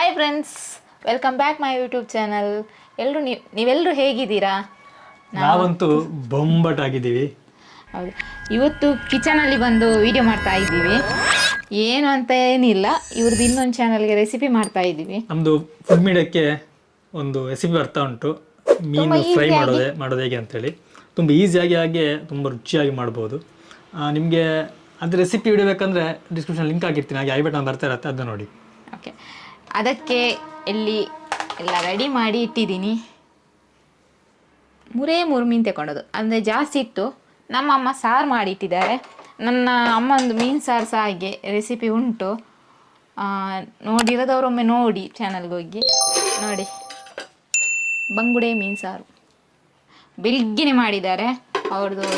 Hi friends, welcome back my YouTube channel. ನೀವೆಲ್ಲರೂ ಹೇಗಿದ್ದೀರಾ? ನಾವಂತೂ ಬೊಂಬಟಾಗಿದ್ದೀವಿ. ಹೌದು, ಇವತ್ತು ಕಿಚನಲ್ಲಿ ಬಂದು ವಿಡಿಯೋ ಮಾಡ್ತಾ ಇದ್ದೀವಿ. ಏನು ಅಂತ ಏನಿಲ್ಲ, ಇವ್ರದ್ದು ಇನ್ನೊಂದು ಚಾನಲ್ಗೆ ರೆಸಿಪಿ ಮಾಡ್ತಾ ಇದ್ದೀವಿ. ನಮ್ಮದು ಫುಡ್ ಮೀಡಿಯಾಕ್ಕೆ ಒಂದು ರೆಸಿಪಿ ಬರ್ತಾ ಉಂಟು. ಮೀನು ಫ್ರೈ ಮಾಡೋದು ಹೇಗೆ ಅಂತೇಳಿ ತುಂಬ ಈಸಿಯಾಗಿ ಹಾಗೆ ತುಂಬ ರುಚಿಯಾಗಿ ಮಾಡ್ಬೋದು. ನಿಮಗೆ ಅದು ರೆಸಿಪಿ ಹಿಡಬೇಕಂದ್ರೆ ಡಿಸ್ಕ್ರಿಪ್ಷನ್ ಲಿಂಕ್ ಹಾಕಿರ್ತೀನಿ, ಹಾಗೆ ಐ ಬಟನ್ ಬರ್ತಾ ಇರುತ್ತೆ, ಅದನ್ನು ನೋಡಿ. ಓಕೆ, ಅದಕ್ಕೆ ಎಲ್ಲ ರೆಡಿ ಮಾಡಿ ಇಟ್ಟಿದ್ದೀನಿ. 3 ಮೀನು ತಗೊಂಡದು, ಅಂದರೆ ಜಾಸ್ತಿ ಇತ್ತು. ನಮ್ಮ ಅಮ್ಮ ಸಾರು ಮಾಡಿ ಇಟ್ಟಿದ್ದಾರೆ. ನನ್ನ ಅಮ್ಮಂದು ಮೀನು ಸಾರು ಸಹ ಹಾಗೆ ರೆಸಿಪಿ ಉಂಟು, ನೋಡಿರೋದವರೊಮ್ಮೆ ನೋಡಿ ಚಾನಲ್ಗೆ ಹೋಗಿ ನೋಡಿ. ಬಂಗುಡೆ ಮೀನು ಸಾರು ಬೆಳಿಗ್ಗೆನೆ ಮಾಡಿದ್ದಾರೆ. ಅವ್ರದ್ದು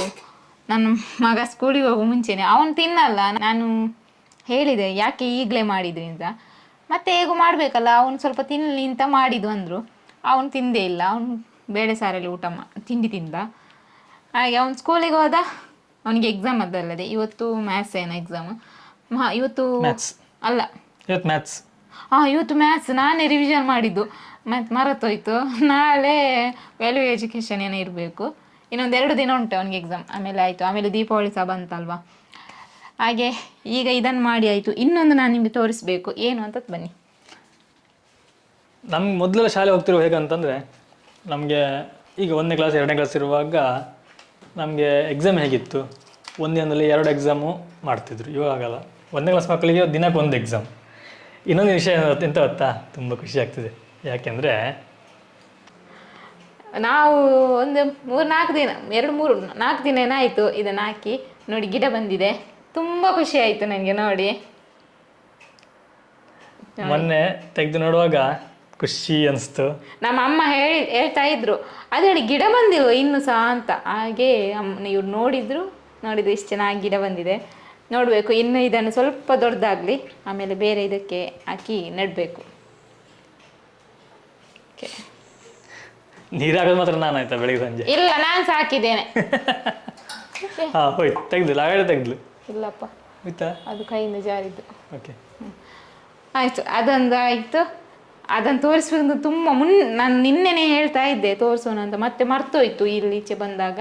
ನನ್ನ ಮಗ ಸ್ಕೂಲಿಗೆ ಹೋಗೋ ಮುಂಚೆನೆ, ಅವನು ತಿನ್ನಲ್ಲ. ನಾನು ಹೇಳಿದೆ ಯಾಕೆ ಈಗಲೇ ಮಾಡಿದ್ರಿ ಅಂತ. ಮತ್ತೆ ಹೇಗೂ ಮಾಡಬೇಕಲ್ಲ, ಅವನು ಸ್ವಲ್ಪ ತಿನ್ನಲಿ ಅಂತ ಮಾಡಿದ್ದು ಅಂದರು. ಅವನು ತಿಂದೇ ಇಲ್ಲ. ಅವನು ಬೇಳೆ ಸಾರಲ್ಲಿ ತಿಂಡಿ ತಿಂದ. ಹಾಗೆ ಅವ್ನು ಸ್ಕೂಲಿಗೆ ಹೋದ. ಅವನಿಗೆ ಎಕ್ಸಾಮ್ ಅದಲ್ಲದೆ ಇವತ್ತು ಮ್ಯಾಥ್ಸ್ ಏನೋ ಎಕ್ಸಾಮ್. ಇವತ್ತು ಅಲ್ಲ, ಇವತ್ತು ಮ್ಯಾಥ್ಸ್ ನಾನೇ ರಿವಿಷನ್ ಮಾಡಿದ್ದು, ಮತ್ತು ಮರೆತೋಯ್ತು. ನಾಳೆ ವ್ಯಾಲ್ಯೂ ಎಜುಕೇಷನ್ ಏನೋ ಇರಬೇಕು. ಇನ್ನೊಂದು 2 ದಿನ ಉಂಟು ಅವನಿಗೆ ಎಕ್ಸಾಮ್, ಆಮೇಲೆ ಆಯಿತು. ಆಮೇಲೆ ದೀಪಾವಳಿ ಸಹ ಬಂತಲ್ವಾ. ಹಾಗೆ ಈಗ ಇದನ್ನು ಮಾಡಿ ಆಯಿತು. ಇನ್ನೊಂದು ನಾನು ನಿಮಗೆ ತೋರಿಸ್ಬೇಕು, ಏನು ಅಂತ ಬನ್ನಿ. ನಮ್ಗೆ ಮೊದಲೆಲ್ಲ ಶಾಲೆ ಹೋಗ್ತಿರೋ ಹೇಗಂತಂದರೆ, ನಮಗೆ ಈಗ 1ನೇ ಕ್ಲಾಸ್ 2ನೇ ಕ್ಲಾಸ್ ಇರುವಾಗ ನಮಗೆ ಎಕ್ಸಾಮ್ ಹೇಗಿತ್ತು, ಒಂದೇ ದಿನದಲ್ಲಿ 2 ಎಕ್ಸಾಮು ಮಾಡ್ತಿದ್ರು. ಇವಾಗಲ್ಲ, 1ನೇ ಕ್ಲಾಸ್ ಮಕ್ಕಳಿಗೆ ದಿನಕ್ಕೆ 1 ಎಕ್ಸಾಮ್. ಇನ್ನೊಂದು ವಿಷಯ ಎಂತ ಗೊತ್ತಾ, ತುಂಬ ಖುಷಿ ಆಗ್ತದೆ. ಯಾಕೆಂದರೆ ನಾವು ಒಂದು 3-4 ದಿನ 2-3-4 ದಿನ ಏನಾಯಿತು ಇದನ್ನು ಹಾಕಿ ನೋಡಿ, ಗಿಡ ಬಂದಿದೆ. ತುಂಬ ಖುಷಿ ಆಯಿತು ನನಗೆ ನೋಡಿ. ಮೊನ್ನೆ ತೆಗೆದು ನೋಡುವಾಗ ಖುಷಿ ಅನಿಸ್ತು. ನಮ್ಮ ಅಮ್ಮ ಹೇಳ್ತಾ ಇದ್ರು, ಅದೇ ಗಿಡ ಬಂದಿಲ್ವ ಇನ್ನೂ ಸಹ ಅಂತ. ಹಾಗೆ ಇವ್ರು ನೋಡಿದ್ರು ಇಷ್ಟು ಚೆನ್ನಾಗಿ ಗಿಡ ಬಂದಿದೆ. ನೋಡಬೇಕು, ಇನ್ನು ಇದನ್ನು ಸ್ವಲ್ಪ ದೊಡ್ಡದಾಗಲಿ, ಆಮೇಲೆ ಬೇರೆ ಇದಕ್ಕೆ ಹಾಕಿ ನೆಡಬೇಕು. ನೀರಾಗೋದು ಮಾತ್ರ ನಾನು ಆಯ್ತಾ ಬೆಳಿಗ್ಗೆ ಸಂಜೆ? ಇಲ್ಲ, ನಾನು ಸಹ ಹಾಕಿದ್ದೇನೆ. ಹೋಯ್ತು, ತೆಗ್ದು ಇಲ್ಲಪ್ಪ, ಆಯ್ತಾ, ಅದು ಕೈಯಿಂದ ಜಾರಿದ್ದು. ಓಕೆ, ಆಯಿತು. ಅದೊಂದು ಆಯಿತು. ಅದನ್ನು ತೋರಿಸ್ಬೇಕು ತುಂಬ ನಾನು ನಿನ್ನೆನೇ ಹೇಳ್ತಾ ಇದ್ದೆ ತೋರಿಸೋಣ ಅಂತ, ಮತ್ತೆ ಮರ್ತೋಯ್ತು ಇಲ್ಲಿ ಈಚೆ ಬಂದಾಗ.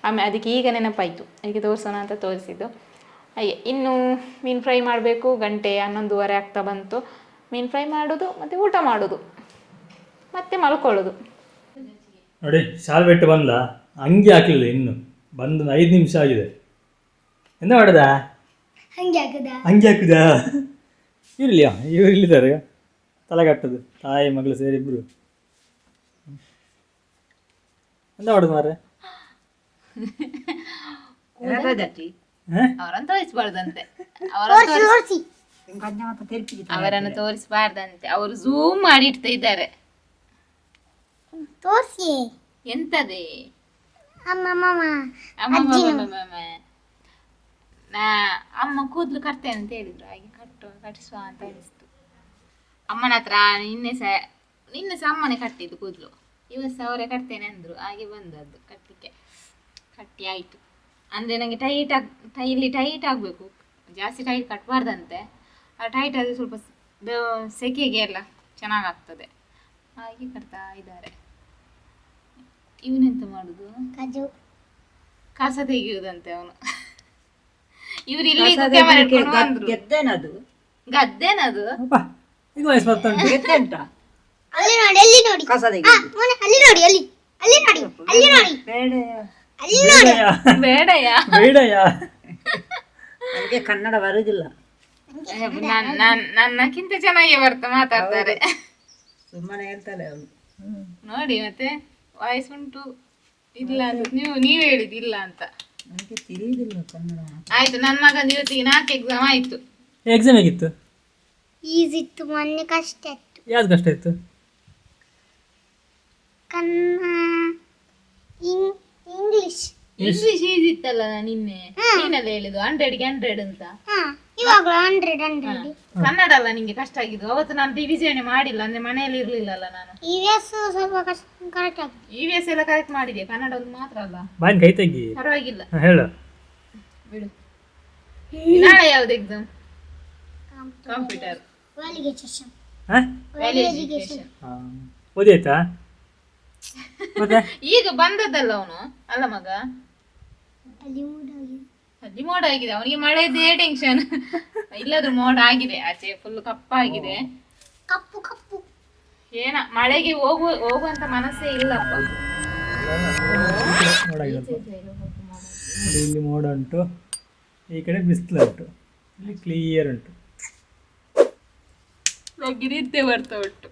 ಆಮೇಲೆ ಅದಕ್ಕೆ ಈಗ ನೆನಪಾಯಿತು, ಅದಕ್ಕೆ ತೋರಿಸೋಣ ಅಂತ ತೋರಿಸಿದ್ದು. ಹಾಗೆ ಇನ್ನು ಮೀನು ಫ್ರೈ ಮಾಡಬೇಕು. 11:30 ಆಗ್ತಾ ಬಂತು. ಮೀನು ಫ್ರೈ ಮಾಡೋದು, ಮತ್ತು ಊಟ ಮಾಡೋದು, ಮತ್ತೆ ಮಲ್ಕೊಳ್ಳೋದು. ನೋಡಿ, ಶಾಲೆ ಬಿಟ್ಟು ಬಂದ, ಅಂಗಿ ಹಾಕಿಲ್ಲ ಇನ್ನು. ಬಂದು 5 ನಿಮಿಷ ಆಗಿದೆ. ಎಂತ ಮಾಡದ? ಅಂಗಿ ಹಾಕುದಾ? ಇರಲಿಯಾ, ಇವರು ಇಲ್ಲಿದ್ದಾರೆ ತಲೆಗಟ್ಟದು, ತಾಯಿ ಮಗಳು ಸೇರಿ ಇಬ್ರು. ಎಂತ ಮಾಡುದು ಮಾರ್ರೆ? ಅವರನ್ನು ತೋರಿಸ್ಬಾರ್ದಂತೆ, ಅವರನ್ನು ತೋರಿಸ್ಬಾರ್ದಂತೆ. ಅವರು ಝೂಮ್ ಮಾಡಿ ಇಡ್ತಾ ಇದ್ದಾರೆ. ಎಂತದೇ ಅಮ್ಮ ಕೂದಲು ಕಟ್ತೇನೆ ಅಂತ ಹೇಳಿದ್ರು, ಹಾಗೆ ಕಟ್ಟಿಸುವ ಅಂತ ಅನಿಸ್ತು. ಅಮ್ಮನ ಹತ್ರ ನಿನ್ನೆ ಸಹ ಅಮ್ಮನೇ ಕಟ್ಟಿದ್ದು ಕೂದಲು. ಇವತ್ತು ಸಹ ಅವರೇ ಕಟ್ತೇನೆ ಅಂದ್ರು, ಹಾಗೆ ಬಂದದ್ದು ಕಟ್ಟಿ ಆಯಿತು. ಅಂದರೆ ನನಗೆ ಇಲ್ಲಿ ಟೈಟ್ ಆಗಬೇಕು, ಜಾಸ್ತಿ ಟೈಟ್ ಕಟ್ಟಬಾರ್ದಂತೆ. ಆ ಟೈಟ್ ಆದರೆ ಸ್ವಲ್ಪ ಸೆಕೆಗೆ ಎಲ್ಲ ಚೆನ್ನಾಗಾಗ್ತದೆ, ಹಾಗೆ ಕಟ್ತಾ ಇದ್ದಾರೆ. ಇವನೆಂತ ಮಾಡುದು? ಕಸ ತೆಗೆಯುವುದಂತೆ ಅವನು. ಇವ್ರು ಇಲ್ಲಿ ಗದ್ದೆನದು ಕನ್ನಡ ಬರುದಿಲ್ಲ. ನನ್ನಕ್ಕಿಂತ ಚೆನ್ನಾಗಿ ಮಾತಾಡ್ತಾರೆ. ಸುಮ್ಮನೆ ಹೇಳ್ತಾಳೆ ಅವನು. ನೋಡಿ, ಮತ್ತೆ ವಾಯ್ಸ್ ಉಂಟು ಇಲ್ಲ ಅಂತ ನೀವು ಹೇಳಿದ್ದು ಇಲ್ಲ ಅಂತ. ನನಗೆ ತಿಳಿಯುವುದಿಲ್ಲ ಕನ್ನಡ. ಆಯ್ತು, ನನ್ನ ಮಗನ ಇವತ್ತಿಗೆ 4 ಎಕ್ಸಾಮ್ ಆಯ್ತು. ಎಕ್ಸಾಮ್ ಹೇಗಿತ್ತು? ಈಸಿ ಇತ್ತು, ಮೊನ್ನೆ ಕಷ್ಟ ಇತ್ತು. ಯಾವ್ದು ಕಷ್ಟ ಇತ್ತು? ಇಂಗ್ಲಿಷ್ ಈಸಿ ಇತ್ತಲ್ಲ. ನಿನ್ನೆ ನೀನೆಲ್ಲ ಹೇಳಿದ್ದು 100ಗೆ 100 ಅಂತ. ಇವಾಗಲೂ 100 ಕನ್ನಡ ಅಲ್ಲ ನಿಂಗೆ ಕಷ್ಟ ಆಗಿದ್ದು. ಅವತ್ತು ನಾನು ರಿವಿಷನ್ ಮಾಡಿಲ್ಲ, ಅಂದ್ರೆ ಮನೆಯಲ್ಲಿ ಇರ್ಲಿಲ್ಲಲ್ಲ ನಾನು. EVS ಸ್ವಲ್ಪ ಕರೆಕ್ಟ್ ಆಗಿದೆ. EVS ಎಲ್ಲ ಕರೆಕ್ಟ್ ಮಾಡಿದೆ, ಕನ್ನಡ ಒಂದು ಮಾತ್ರ ಅಲ್ಲ. ಬಾಯಿ ಕೈ ತೆಗಿ, ಪರವಾಗಿಲ್ಲ, ಹೇಳು ಬಿಡು. ನಾಳೆ ಯಾವ್ದು ಎಕ್ಸಾಮ್? ಕಂಪ್ಯೂಟರ್ ಹಾಂ ವ್ಯಾಲ್ಯೂ ಎಜುಕೇಶನ್. ಓದಿ ಆಯ್ತಾ ಮತ್ತೆ ಈಗ ಬಂದದ್ದಲ್ಲ ಅವನು ಅಲ್ಲ ಮಗ, ಅಲ್ಲಿ ಮೂಡಾಗಿ ಅಲ್ಲಿ ಮೋಡ ಆಗಿದೆ ಅವನಿಗೆ, ಮಳೆದೇ ಟೆನ್ಷನ್. ಇಲ್ಲಾದ್ರೂ ಮೋಡ ಆಗಿದೆ, ಆಚೆ ಫುಲ್ ಕಪ್ಪಾಗಿದೆ. ಕಪ್ಪು ಕಪ್ಪು ಏನ ಮಳೆಗೆ ಹೋಗುವಂತ ಮನಸ್ಸೇ ಇಲ್ಲಪ್ಪ. ಇಲ್ಲಿ ಮೋಡ ಉಂಟು, ಈ ಕಡೆ ಬಿಸಿಲು ಉಂಟು, ಇಲ್ಲಿ ಕ್ಲಿಯರ್ ಉಂಟು. ನಿದ್ದೆ ಬರ್ತಾ ಉಂಟು.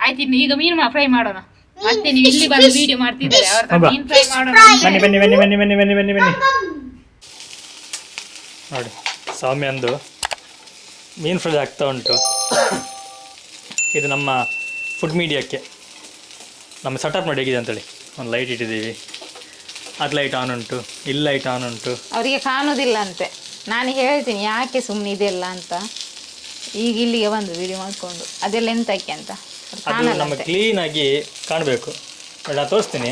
ಆಯ್ತು, ಇನ್ನು ಈಗ ಮೀನು ಫ್ರೈ ಮಾಡೋಣ. ಮತ್ತೆ ನೀವು ಇಲ್ಲಿ ಬಂದು ವಿಡಿಯೋ ಮಾಡ್ತಿದ್ದಾರೆ, ಅವ್ರ ಮೀನು ಫ್ರೈ ಮಾಡೋಣ. ಬನ್ನಿ ಬನ್ನಿ ಬನ್ನಿ ಬನ್ನಿ ಬನ್ನಿ ಬನ್ನಿ ಬನ್ನಿ ಬನ್ನಿ ನೋಡಿ, ಸ್ವಾಮಿ ಅಂದು ಮೀನು ಫ್ರೈ ಆಗ್ತಾ ಉಂಟು. ಇದು ನಮ್ಮ ಫುಡ್ ಮೀಡಿಯಾಕ್ಕೆ ನಮ್ಮ ಸೆಟಪ್ ನೋಡಿ ಹೇಗಿದೆ ಅಂತೇಳಿ. ಒಂದು ಲೈಟ್ ಇಟ್ಟಿದ್ದೀವಿ, ಅದು ಲೈಟ್ ಆನ್ ಉಂಟು, ಇಲ್ಲಿ ಲೈಟ್ ಆನ್ ಉಂಟು. ಅವರಿಗೆ ಕಾಣೋದಿಲ್ಲ ಅಂತೆ. ನಾನು ಹೇಳ್ತೀನಿ ಯಾಕೆ ಸುಮ್ಮನೆ ಇದೆಲ್ಲ ಅಂತ. ಈಗ ಇಲ್ಲಿಗೆ ಬಂದು ವಿಡಿಯೋ ಮಾಡ್ಕೊಂಡು ಅದೆಲ್ಲ ಎಂತಕ್ಕೆ ಅಂತ ಅದು ನಮಗೆ ಕ್ಲೀನಾಗಿ ಕಾಣಬೇಕು. ನಾನು ತೋರಿಸ್ತೀನಿ.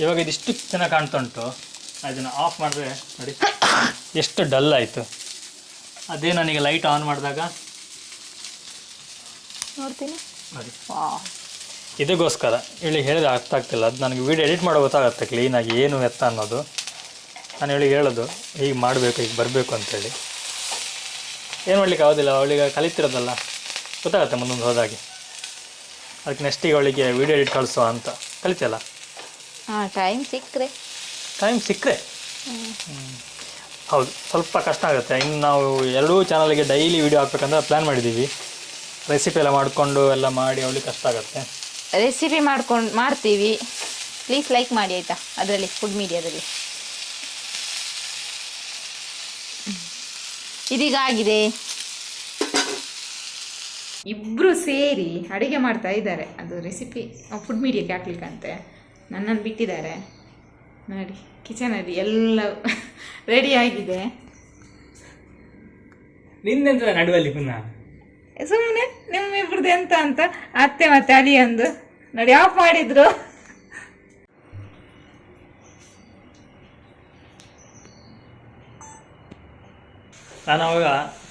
ಇವಾಗ ಇದಿಷ್ಟು ಚೆನ್ನಾಗಿ ಕಾಣ್ತಾ ಉಂಟು. ಅದನ್ನು ಆಫ್ ಮಾಡಿದ್ರೆ ನೋಡಿ ಎಷ್ಟು ಡಲ್ ಆಯಿತು. ಅದೇ ನನಗೆ ಲೈಟ್ ಆನ್ ಮಾಡಿದಾಗ ನೋಡ್ತೀನಿ ನೋಡಿ, ಇದಕ್ಕೋಸ್ಕರ ಹೇಳಿ ಹೇಳಿದ್ರೆ ಅರ್ಥ ಆಗ್ತಿಲ್ಲ. ಅದು ನನಗೆ ವೀಡಿಯೋ ಎಡಿಟ್ ಮಾಡೋ ಗೊತ್ತಾಗುತ್ತೆ ಕ್ಲೀನಾಗಿ ಏನು ಎತ್ತ ಅನ್ನೋದು. ನಾನು ಹೇಳಿ ಹೇಳೋದು ಹೀಗೆ ಮಾಡಬೇಕು, ಈಗ ಬರಬೇಕು ಅಂತೇಳಿ. ಏನು ಮಾಡ್ಲಿಕ್ಕೆ ಆಗೋದಿಲ್ಲ, ಅವಳಿಗೆ ಕಲಿತಿರೋದಲ್ಲ, ಗೊತ್ತಾಗುತ್ತೆ ಮುಂದೊಂದು ಹೋದಾಗೆ. ಅದಕ್ಕೆ ನೆಕ್ಸ್ಟಿಗೆ ಅವಳಿಗೆ ವೀಡಿಯೋ ಎಡಿಟ್ ಕಳಿಸೋ ಅಂತ ಕಲಿತಲ್ಲ. ಟೈಮ್ ಸಿಕ್ಕರೆ ಹೌದು, ಸ್ವಲ್ಪ ಕಷ್ಟ ಆಗುತ್ತೆ. ಇನ್ನು ನಾವು ಎರಡೂ ಚಾನಲ್ಗೆ ಡೈಲಿ ವೀಡಿಯೋ ಹಾಕ್ಬೇಕಂತ ಪ್ಲ್ಯಾನ್ ಮಾಡಿದ್ದೀವಿ. ರೆಸಿಪಿ ಎಲ್ಲ ಮಾಡಿಕೊಂಡು ಎಲ್ಲ ಮಾಡಿ ಅವಳಿಗೆ ಕಷ್ಟ ಆಗುತ್ತೆ. ರೆಸಿಪಿ ಮಾಡ್ತೀವಿ. ಪ್ಲೀಸ್ ಲೈಕ್ ಮಾಡಿ ಆಯಿತಾ, ಅದರಲ್ಲಿ ಫುಡ್ ಮೀಡಿಯಾದಲ್ಲಿ. ಇದೀಗ ಆಗಿದೆ. ಇಬ್ಬರು ಸೇರಿ ಅಡುಗೆ ಮಾಡ್ತಾ ಇದ್ದಾರೆ. ಅದು ರೆಸಿಪಿ ಫುಡ್ ಮೀಡಿಯಾಕ್ಕೆ ಹಾಕ್ಲಿಕ್ಕಂತೆ ನನ್ನನ್ನು ಬಿಟ್ಟಿದ್ದಾರೆ. ನೋಡಿ ಕಿಚನಲ್ಲಿ ಎಲ್ಲ ರೆಡಿ ಆಗಿದೆ. ನಿನ್ನೆಂತ ನಡುವಲ್ಲಿ ಪುನಃ ಸುಮ್ಮನೆ ನಿಮ್ಮಿಬ್ರದ್ದು ಎಂತ ಅಂತ ಅತ್ತೆ ಮತ್ತೆ ಅಳಿಯಂದು ನೋಡಿ ಆಫ್ ಮಾಡಿದ್ರು. ನಾನು ಅವಾಗ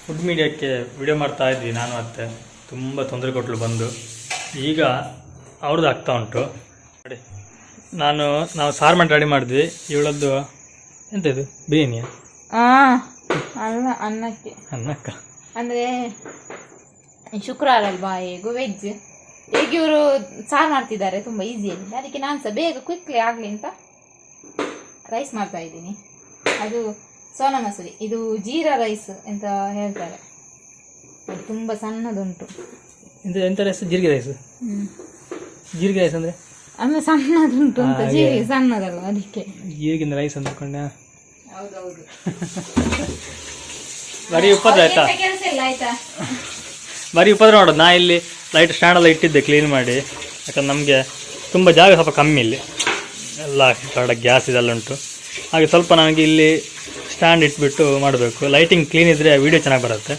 ಫುಡ್ ಮೀಡಿಯಾಕ್ಕೆ ವಿಡಿಯೋ ಮಾಡ್ತಾ ಇದ್ವಿ, ನಾನು ಅತ್ತೆ. ತುಂಬ ತೊಂದರೆ ಕೊಟ್ಟಲು ಬಂದು. ಈಗ ಅವ್ರದ್ದು ಆಗ್ತಾ ಉಂಟು ನೋಡಿ. ನಾವು ಸಾರು ಮಾಡಿ ರೆಡಿ ಮಾಡಿದ್ವಿ. ಇವಳದ್ದು ಎಂತ ಇದು ಬಿರಿಯಾನಿಯ? ಅಲ್ಲ, ಅನ್ನಕ್ಕೆ. ಅನ್ನಕ್ಕ ಅಂದರೆ ಶುಕ್ರವಾರ ಅಲ್ವಾ, ಹೇಗೂ ವೆಜ್. ಈಗ ಇವರು ಸಾರು ಮಾಡ್ತಿದ್ದಾರೆ ತುಂಬ ಈಸಿಯಾಗಿ. ಅದಕ್ಕೆ ನಾನು ಸಹ ಬೇಗ ಕ್ವಿಕ್ಲಿ ಆಗಲಿ ಅಂತ ರೈಸ್ ಮಾಡ್ತಾ ಇದ್ದೀನಿ. ಅದು ಸೋನಾ ಮಸೂರಿ, ಇದು ಜೀರಾ ರೈಸ್ ಅಂತ ಹೇಳ್ತಾರೆ. ಅದು ತುಂಬ ಸಣ್ಣದುಂಟು. ಎಂತ ರೈಸ್? ಜೀರಿಗೆ ರೈಸ್. ಜೀರಿಗೆ ರೈಸ್ ಅಂದರೆ ಅಂದರೆ ಸಣ್ಣದುಂಟು ಅಂತ, ಜೀರಿಗೆ ಸಣ್ಣದಲ್ವ ಅದಕ್ಕೆ ಜೀರಿಗಿಂದ ರೈಸ್ ಅಂದ್ಕೊಂಡೆ. ಹೌದೌದು. ಬರೀ ಉಪದ್ರ ಆಯ್ತಾ? ಕೆಲಸ ಇಲ್ಲ ಆಯ್ತಾ? ಬರೀ ಉಪದ್ರ ಮಾಡೋದು. ನಾ ಇಲ್ಲಿ ಲೈಟ್ ಸ್ಟ್ಯಾಂಡೆಲ್ಲ ಇಟ್ಟಿದ್ದೆ ಕ್ಲೀನ್ ಮಾಡಿ. ಯಾಕಂದ್ರೆ ನಮಗೆ ತುಂಬ ಜಾಗ ಸ್ವಲ್ಪ ಕಮ್ಮಿ ಇಲ್ಲಿ, ಎಲ್ಲ ಕಡೆ ಗ್ಯಾಸ್ ಇದೆಲ್ಲ ಉಂಟು. ಹಾಗೆ ಸ್ವಲ್ಪ ನನಗೆ ಇಲ್ಲಿ ಸ್ಟ್ಯಾಂಡ್ ಇಟ್ಬಿಟ್ಟು ಮಾಡಬೇಕು. ಲೈಟಿಂಗ್ ಕ್ಲೀನ್ ಇದ್ದರೆ ವೀಡಿಯೋ ಚೆನ್ನಾಗಿ ಬರುತ್ತೆ.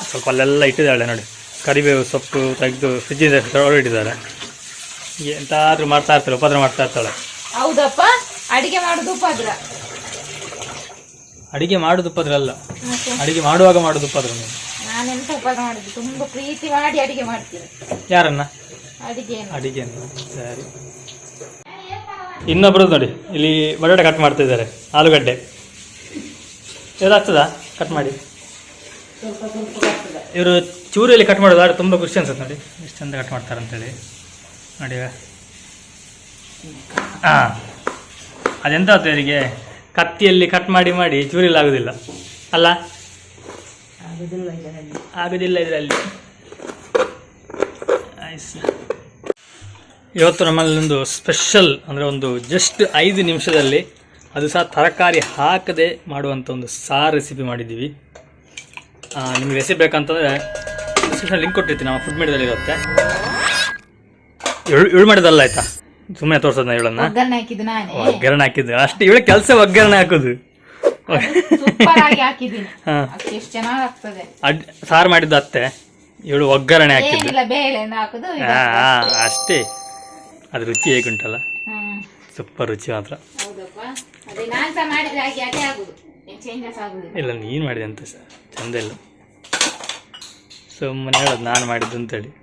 ಸ್ವಲ್ಪ ಅಲ್ಲೆಲ್ಲ ಇಟ್ಟಿದ್ದಾಳೆ ನೋಡಿ. ಕರಿಬೇವು ಸೊಪ್ಪು ತೆಗೆದು ಫ್ರಿಜ್ಜಿಂದ ಹೊರಡಿಟ್ಟಿದ್ದಾರೆ. ಎಂತಾದ್ರೂ ಮಾಡ್ತಾ ಇರ್ತಾಳೆ, ಉಪದ್ರ ಮಾಡ್ತಾ ಇರ್ತಾಳೆ. ಹೌದಪ್ಪ, ಅಡಿಗೆ ಮಾಡೋದು ಉಪದ್ರ. ಅಡಿಗೆ ಮಾಡೋದು ಉಪದ್ರ ಅಲ್ಲ, ಅಡಿಗೆ ಮಾಡುವಾಗ ಮಾಡೋದು ಉಪದ್ರ. ನೀವು ನಾನೆಂತ ಉಪದ್ರ ಮಾಡಿದ್ದು, ತುಂಬ ಪ್ರೀತಿ ಮಾಡಿ ಅಡಿಗೆ ಮಾಡ್ತೀನಿ. ಯಾರನ್ನ? ಅಡಿಗೆಯನ್ನು. ಸರಿ. ಇನ್ನೊಬ್ರು ನೋಡಿ ಇಲ್ಲಿ ಬಟಾಟೆ ಕಟ್ ಮಾಡ್ತಿದ್ದಾರೆ, ಆಲೂಗಡ್ಡೆ. ಇದಾಗ್ತದಾ ಕಟ್ ಮಾಡಿ? ಇವರು ಚೂರಿಯಲ್ಲಿ ಕಟ್ ಮಾಡೋದು ಆದರೆ ತುಂಬ ಖುಷಿ ಅನ್ಸುತ್ತೆ ನೋಡಿ, ಎಷ್ಟು ಚಂದ ಕಟ್ ಮಾಡ್ತಾರೆ ಅಂತೇಳಿ ನೋಡಿ. ಹಾಂ, ಅದೆಂತ ಆಯ್ತು ಇವರಿಗೆ, ಕತ್ತಿಯಲ್ಲಿ ಕಟ್ ಮಾಡಿ ಮಾಡಿ ಚೂರಿಯಲ್ಲಿ ಆಗೋದಿಲ್ಲ ಅಲ್ಲ? ಆಗೋದಿಲ್ಲ ಇದರಲ್ಲಿ. ಇವತ್ತು ನಮ್ಮಲ್ಲಿ ಒಂದು ಸ್ಪೆಷಲ್ ಅಂದರೆ ಒಂದು ಜಸ್ಟ್ 5 ನಿಮಿಷದಲ್ಲಿ, ಅದು ಸಹ ತರಕಾರಿ ಹಾಕದೆ ಮಾಡುವಂಥ ಒಂದು ಸಾರು ರೆಸಿಪಿ ಮಾಡಿದ್ದೀವಿ. ನಿಮ್ಗೆ ರೆಸಿಪಿ ಬೇಕಂತಂದರೆ ಡಿಸ್ಕ್ರಿಪ್ಷನ್ ಲಿಂಕ್ ಕೊಟ್ಟಿರ್ತೀನಿ, ನಮ್ಮ ಫುಡ್ ಮೀಡಿಯಾದಲ್ಲಿ ಇರುತ್ತೆ. ಇವಳು ಮಾಡಿದಲ್ಲ ಆಯ್ತಾ, ಸುಮ್ಮನೆ ತೋರಿಸೋದು ನಾ ಇವಳನ್ನ. ಒಗ್ಗರಣೆ ಹಾಕಿದ್ದು ಅಷ್ಟೇ, ಇವಳ ಕೆಲಸ ಒಗ್ಗರಣೆ ಹಾಕೋದು. ಹಾಂ, ಸಾರು ಮಾಡಿದ್ದು ಅತ್ತೆ, ಇವಳು ಒಗ್ಗರಣೆ ಹಾಕಿದ್ದು. ಹಾಂ ಅಷ್ಟೇ. ಅದು ರುಚಿ ಹೇಗುಂಟಲ್ಲ, ಸೂಪರ್ ರುಚಿ ಮಾತ್ರ. ಇಲ್ಲ, ನೀನು ಮಾಡಿದೆ ಅಂತ ಚಂದ ಇಲ್ಲ. ಸುಮ್ಮನೆ ಹೇಳೋದು ನಾನು ಮಾಡಿದ್ದು ಅಂತೇಳಿ.